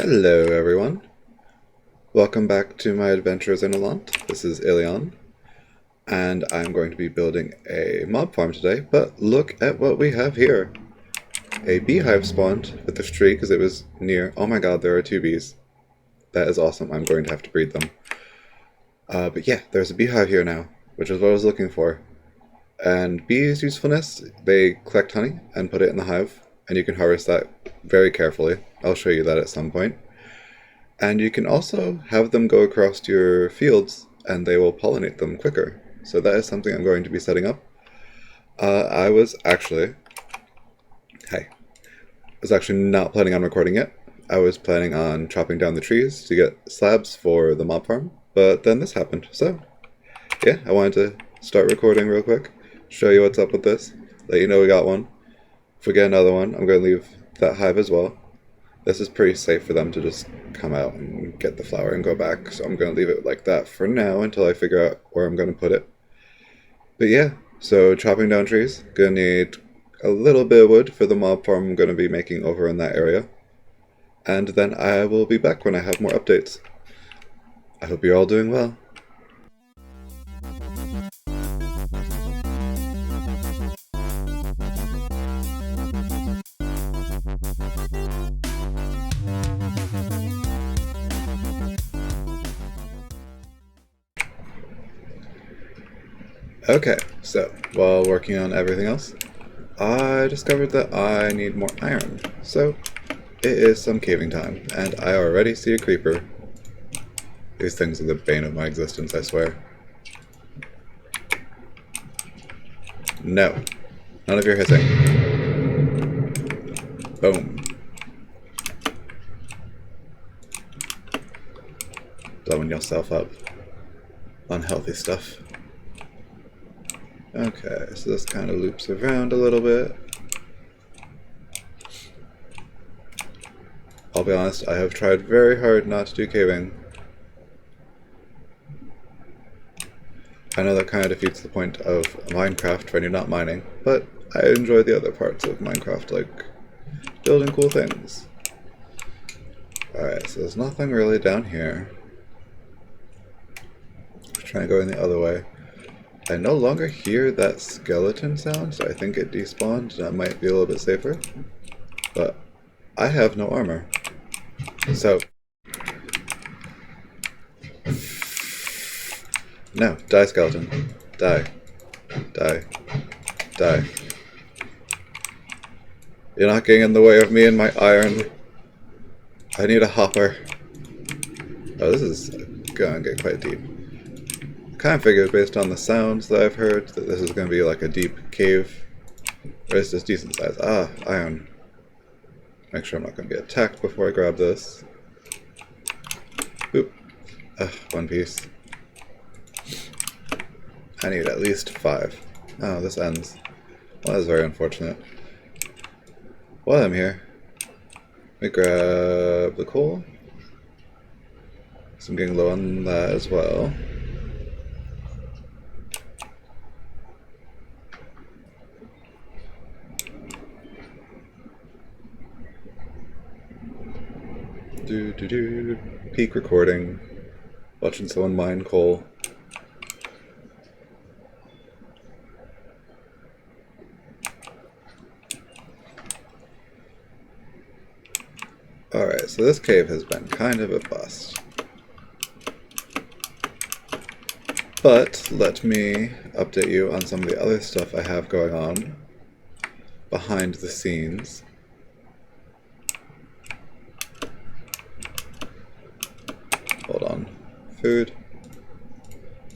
Hello everyone, welcome back to my adventures in Allant. This is Allant, and I'm going to be building a mob farm today, but look at what we have here. A beehive spawned with this tree because it was near. Oh my god, there are two bees. That is awesome, I'm going to have to breed them. But yeah, there's a beehive here now, which is what I was looking for. And bees' usefulness, they collect honey and put it in the hive, and you can harvest that very carefully. I'll show you that at some point. And you can also have them go across your fields and they will pollinate them quicker. So that is something I'm going to be setting up. I was actually not planning on recording it. I was planning on chopping down the trees to get slabs for the mob farm, but then this happened. So yeah, I wanted to start recording real quick, show you what's up with this, let you know we got one. If we get another one, I'm going to leave that hive as well. This is pretty safe for them to just come out and get the flower and go back, so I'm going to leave it like that for now until I figure out where I'm going to put it. But yeah, so chopping down trees, going to need a little bit of wood for the mob farm I'm going to be making over in that area. And then I will be back when I have more updates. I hope you're all doing well. Okay, so while working on everything else, I discovered that I need more iron. So it is some caving time, and I already see a creeper. These things are the bane of my existence, I swear. No, none of your hissing. Boom. Blowing yourself up. Unhealthy stuff. Okay, so this kind of loops around a little bit. I'll be honest, I have tried very hard not to do caving. I know that kind of defeats the point of Minecraft when you're not mining, but I enjoy the other parts of Minecraft, like building cool things. Alright, so there's nothing really down here. Trying to go in the other way. I no longer hear that skeleton sound, so I think it despawned. That might be a little bit safer. But I have no armor. So no, die skeleton. Die. Die. Die. You're not getting in the way of me and my iron. I need a hopper. Oh, this is gonna get quite deep. Kind of figured based on the sounds that I've heard that this is going to be like a deep cave. Or it's just decent size. Ah, iron. Make sure I'm not going to get attacked before I grab this. Boop. One piece. I need at least 5. Oh, this ends. Well, that's very unfortunate. While I'm here, let me grab the coal. So I'm getting low on that as well. Peak recording. Watching someone mine coal. Alright, so this cave has been kind of a bust. But let me update you on some of the other stuff I have going on behind the scenes. Hold on. Food.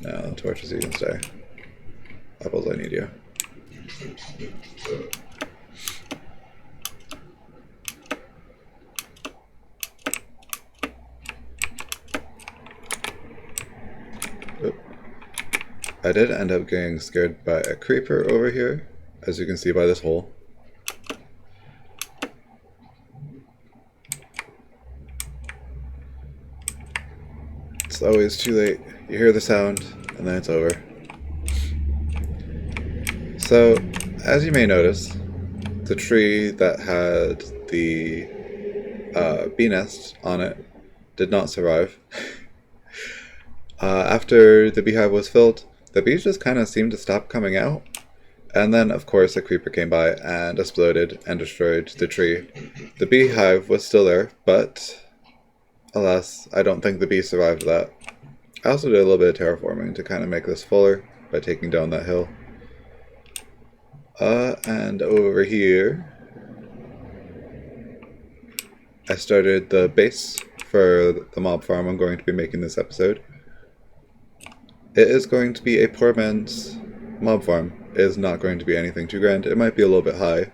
No, torches, you can stay. Apples, I need you. Oop. I did end up getting scared by a creeper over here, as you can see by this hole. It's always too late. You hear the sound, and then it's over. So, as you may notice, the tree that had the bee nest on it did not survive. After the beehive was filled, the bees just kind of seemed to stop coming out. And then, of course, a creeper came by and exploded and destroyed the tree. The beehive was still there, but alas, I don't think the bees survived that. I also did a little bit of terraforming to kind of make this fuller by taking down that hill. And over here, I started the base for the mob farm I'm going to be making this episode. It is going to be a poor man's mob farm. It is not going to be anything too grand. It might be a little bit high,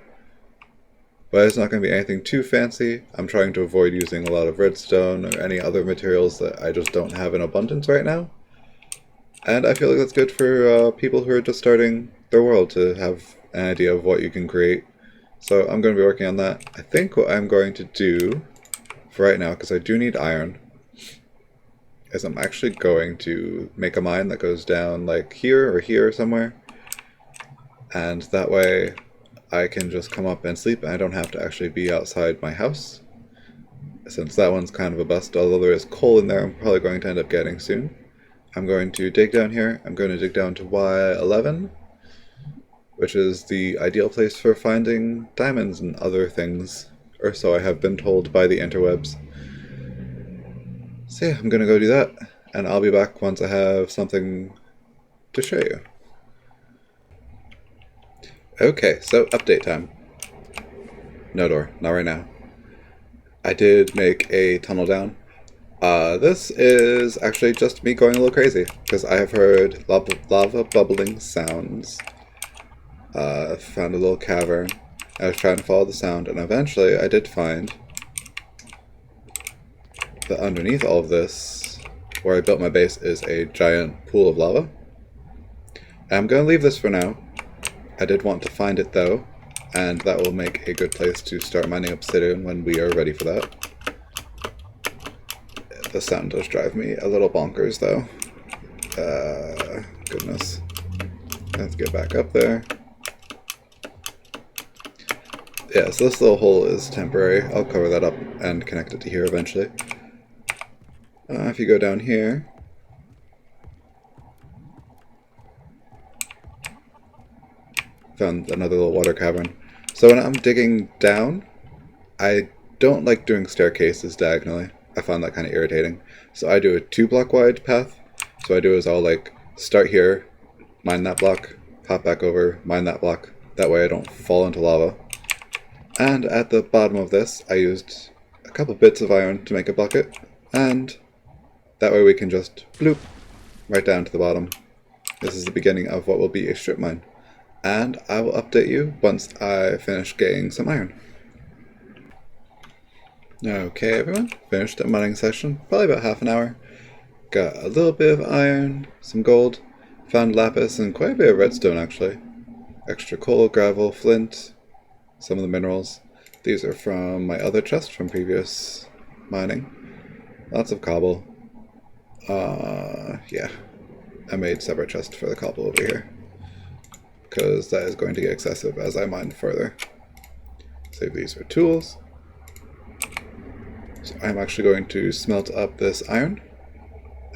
but it's not going to be anything too fancy. I'm trying to avoid using a lot of redstone or any other materials that I just don't have in abundance right now. And I feel like that's good for people who are just starting their world to have an idea of what you can create. So I'm going to be working on that. I think what I'm going to do for right now, because I do need iron, is I'm actually going to make a mine that goes down like here or here somewhere. And that way I can just come up and sleep and I don't have to actually be outside my house. Since that one's kind of a bust, although there is coal in there I'm probably going to end up getting soon. I'm going to dig down here. I'm going to dig down to Y11, which is the ideal place for finding diamonds and other things, or so I have been told by the interwebs. So yeah, I'm going to go do that, and I'll be back once I have something to show you. Okay, so update time. No door, not right now. I did make a tunnel down. This is actually just me going a little crazy, because I have heard lava bubbling sounds. Found a little cavern. I was trying to follow the sound, and eventually I did find that underneath all of this, where I built my base, is a giant pool of lava. I'm going to leave this for now. I did want to find it though, and that will make a good place to start mining obsidian when we are ready for that. The sound does drive me a little bonkers though. Goodness. Let's get back up there. Yeah, so this little hole is temporary. I'll cover that up and connect it to here eventually. If you go down here, found another little water cavern. So when I'm digging down, I don't like doing staircases diagonally. I find that kind of irritating. So I do a 2-block wide path. So what I do is I'll like start here, mine that block, hop back over, mine that block. That way I don't fall into lava. And at the bottom of this, I used a couple bits of iron to make a bucket. And that way we can just bloop right down to the bottom. This is the beginning of what will be a strip mine. And I will update you once I finish getting some iron. Okay everyone, finished the mining session, probably about half an hour. Got a little bit of iron, some gold, found lapis and quite a bit of redstone actually. Extra coal, gravel, flint, some of the minerals. These are from my other chest from previous mining. Lots of cobble. Yeah. I made separate chests for the cobble over here, because that is going to get excessive as I mine further. Save these for tools. So I'm actually going to smelt up this iron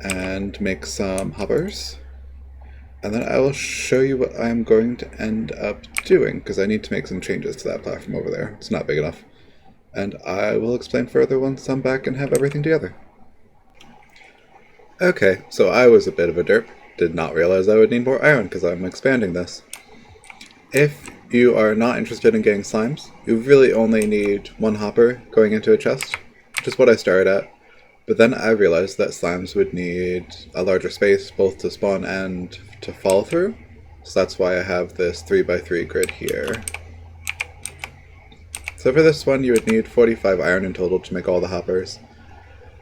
and make some hoppers. And then I will show you what I'm going to end up doing, because I need to make some changes to that platform over there. It's not big enough. And I will explain further once I'm back and have everything together. Okay, so I was a bit of a derp. Did not realize I would need more iron because I'm expanding this. If you are not interested in getting slimes, you really only need 1 hopper going into a chest, which is what I started at. But then I realized that slimes would need a larger space both to spawn and to fall through. So that's why I have this 3x3 grid here. So for this one you would need 45 iron in total to make all the hoppers.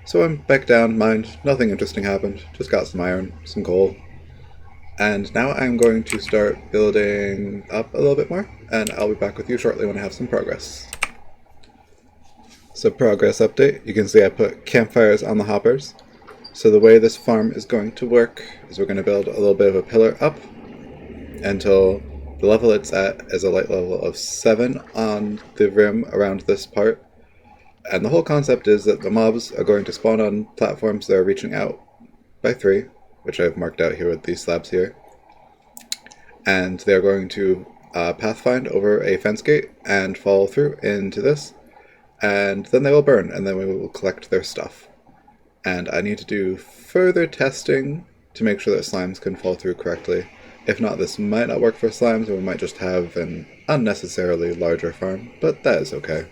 So I'm back down, mined, nothing interesting happened, just got some iron, some coal. And now I'm going to start building up a little bit more, and I'll be back with you shortly when I have some progress. So progress update, you can see I put campfires on the hoppers. So the way this farm is going to work is we're going to build a little bit of a pillar up until the level it's at is a light level of 7 on the rim around this part. And the whole concept is that the mobs are going to spawn on platforms that are reaching out by 3, which I've marked out here with these slabs here. And they're going to pathfind over a fence gate and fall through into this. And then they will burn, and then we will collect their stuff. And I need to do further testing to make sure that slimes can fall through correctly. If not, this might not work for slimes, and we might just have an unnecessarily larger farm, but that is okay.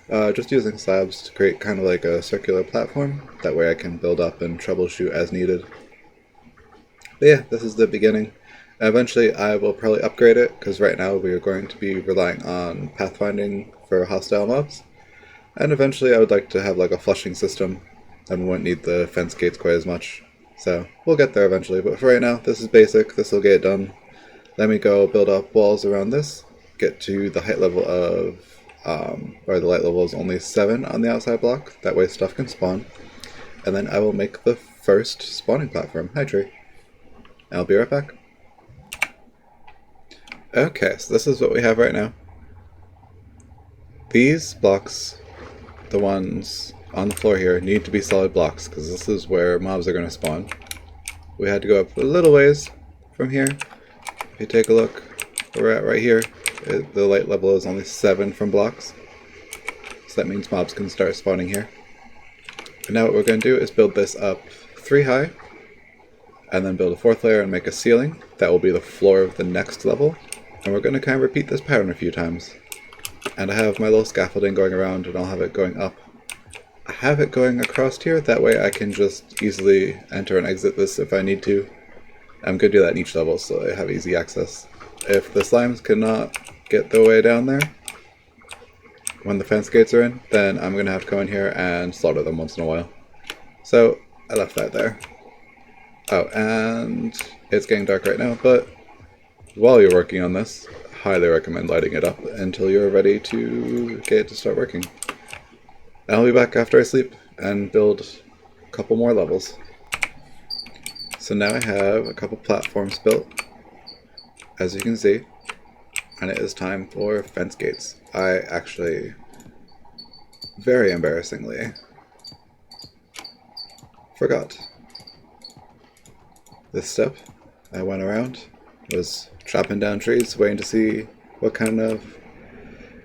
Just using slabs to create kind of like a circular platform. That way I can build up and troubleshoot as needed. But yeah, this is the beginning. Eventually I will probably upgrade it, because right now we are going to be relying on pathfinding for hostile mobs. And eventually I would like to have like a flushing system, and we won't need the fence gates quite as much. So we'll get there eventually, but for right now, this is basic. This will get it done. Let me go build up walls around this, get to the height level of, or the light level is only 7 on the outside block. That way stuff can spawn. And then I will make the first spawning platform. Hi, tree. I'll be right back. Okay, so this is what we have right now. These blocks, the ones on the floor here, need to be solid blocks, because this is where mobs are going to spawn. We had to go up a little ways from here. If you take a look, where we're at right here, the light level is only 7 from blocks. So that means mobs can start spawning here. And now what we're going to do is build this up 3 high, and then build a 4th layer and make a ceiling. That will be the floor of the next level. And we're going to kind of repeat this pattern a few times. And I have my little scaffolding going around, and I'll have it going up. I have it going across here, that way I can just easily enter and exit this if I need to. I'm going to do that in each level so I have easy access. If the slimes cannot get their way down there when the fence gates are in, then I'm going to have to go in here and slaughter them once in a while. So I left that there. Oh, and it's getting dark right now, but while you're working on this, highly recommend lighting it up until you're ready to get it to start working. I'll be back after I sleep and build a couple more levels. So now I have a couple platforms built, as you can see, and it is time for fence gates. I actually, very embarrassingly, forgot this step. I went around, was chopping down trees, waiting to see what kind of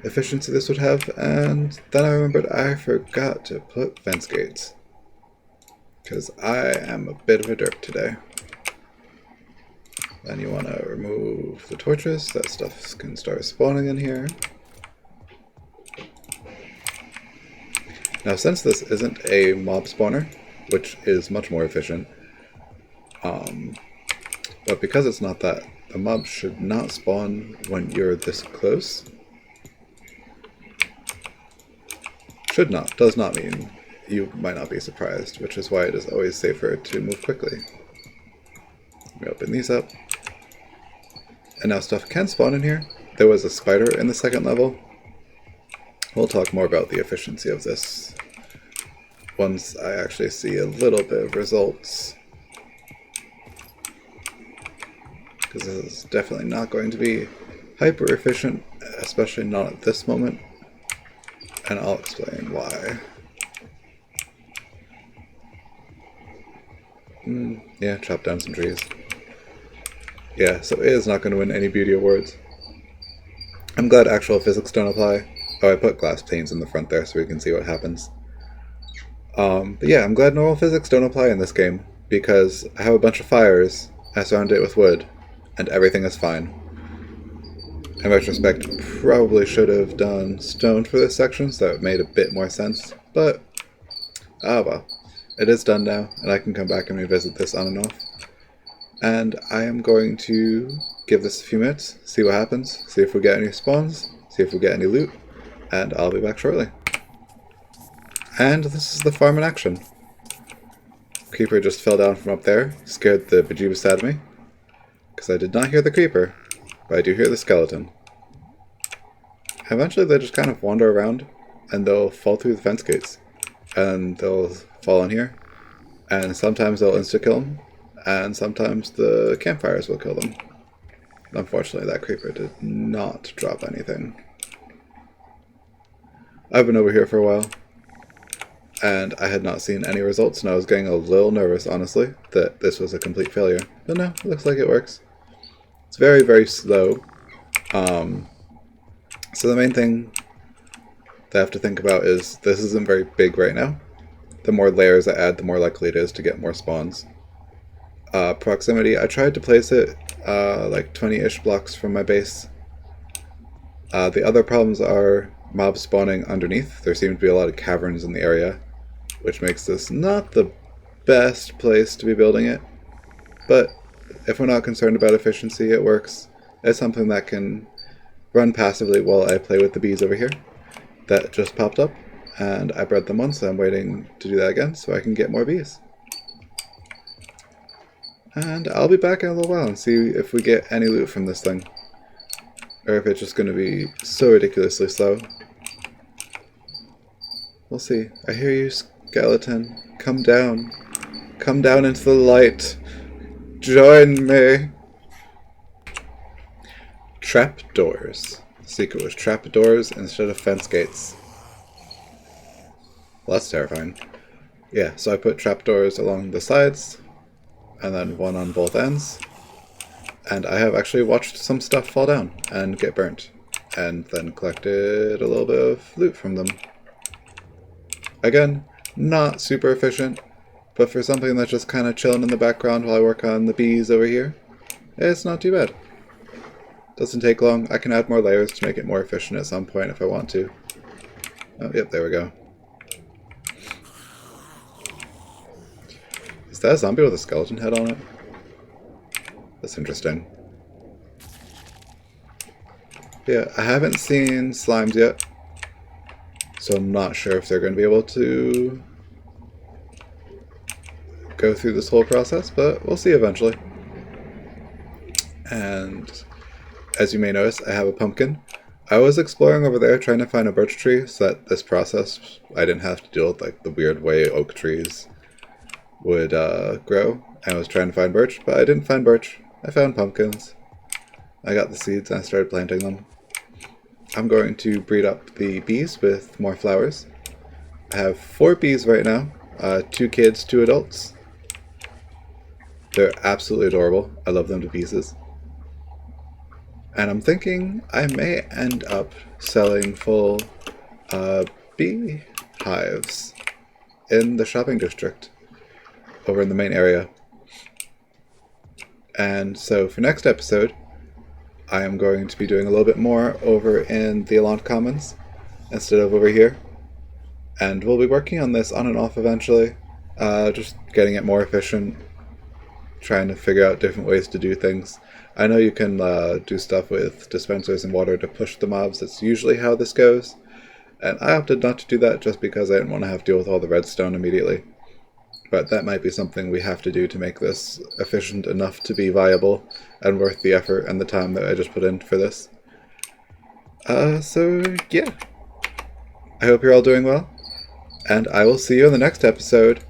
efficiency this would have, and then I remembered I forgot to put fence gates. Because I am a bit of a derp today. Then you want to remove the torches, that stuff can start spawning in here. Now since this isn't a mob spawner, which is much more efficient, but because it's not that, the mob should not spawn when you're this close. Should not, does not mean you might not be surprised, which is why it is always safer to move quickly. Let me open these up. And now stuff can spawn in here. There was a spider in the second level. We'll talk more about the efficiency of this once I actually see a little bit of results. Because this is definitely not going to be hyper efficient, especially not at this moment. And I'll explain why. Yeah, chop down some trees. Yeah, so it is not going to win any beauty awards. I'm glad actual physics don't apply. Oh, I put glass panes in the front there so we can see what happens. But yeah, I'm glad normal physics don't apply in this game, because I have a bunch of fires, I surround it with wood, and everything is fine. In retrospect, probably should have done stone for this section, so it made a bit more sense, but ah well. It is done now, and I can come back and revisit this on and off. And I am going to give this a few minutes, see what happens, see if we get any spawns, see if we get any loot, and I'll be back shortly. And this is the farm in action. Creeper just fell down from up there, scared the bejeebus out of me, because I did not hear the creeper, but I do hear the skeleton. Eventually they just kind of wander around, and they'll fall through the fence gates, and they'll fall in here, and sometimes they'll insta-kill them, and sometimes the campfires will kill them. Unfortunately, that creeper did not drop anything. I've been over here for a while. and I had not seen any results, and I was getting a little nervous, honestly, that this was a complete failure. But no, it looks like it works. It's very, very slow. So the main thing that I have to think about is this isn't very big right now. The more layers I add, the more likely it is to get more spawns. Proximity, I tried to place it like 20-ish blocks from my base. The other problems are mobs spawning underneath. There seem to be a lot of caverns in the area, which makes this not the best place to be building it. But if we're not concerned about efficiency, it works. It's something that can run passively while I play with the bees over here. That just popped up, and I bred them once, so I'm waiting to do that again so I can get more bees. And I'll be back in a little while and see if we get any loot from this thing. Or if it's just going to be so ridiculously slow. We'll see. I hear you, skeleton. Come down. Come down into the light. Join me. Trapdoors. The secret was trapdoors instead of fence gates. Well, that's terrifying. Yeah, so I put trapdoors along the sides, and then one on both ends. And I have actually watched some stuff fall down and get burnt, and then collected a little bit of loot from them. Again, not super efficient, but for something that's just kind of chilling in the background while I work on the bees over here, it's not too bad. Doesn't take long. I can add more layers to make it more efficient at some point if I want to. Oh, yep, there we go. Is that a zombie with a skeleton head on it? That's interesting. Yeah, I haven't seen slimes yet, so I'm not sure if they're going to be able to go through this whole process, but we'll see eventually. And as you may notice, I have a pumpkin. I was exploring over there trying to find a birch tree so that this process, I didn't have to deal with like the weird way oak trees would grow. I was trying to find birch, but I didn't find birch. I found pumpkins. I got the seeds and I started planting them. I'm going to breed up the bees with more flowers. I have 4 bees right now. 2 kids, 2 adults. They're absolutely adorable. I love them to pieces. And I'm thinking I may end up selling full bee hives in the shopping district over in the main area. And so for next episode, I am going to be doing a little bit more over in the Allant Commons instead of over here. And we'll be working on this on and off eventually, just getting it more efficient, trying to figure out different ways to do things. I know you can do stuff with dispensers and water to push the mobs. That's usually how this goes. And I opted not to do that just because I didn't want to have to deal with all the redstone immediately. But that might be something we have to do to make this efficient enough to be viable and worth the effort and the time that I just put in for this. So yeah. I hope you're all doing well. And I will see you in the next episode.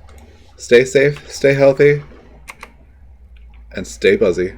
Stay safe, stay healthy, and stay buzzy.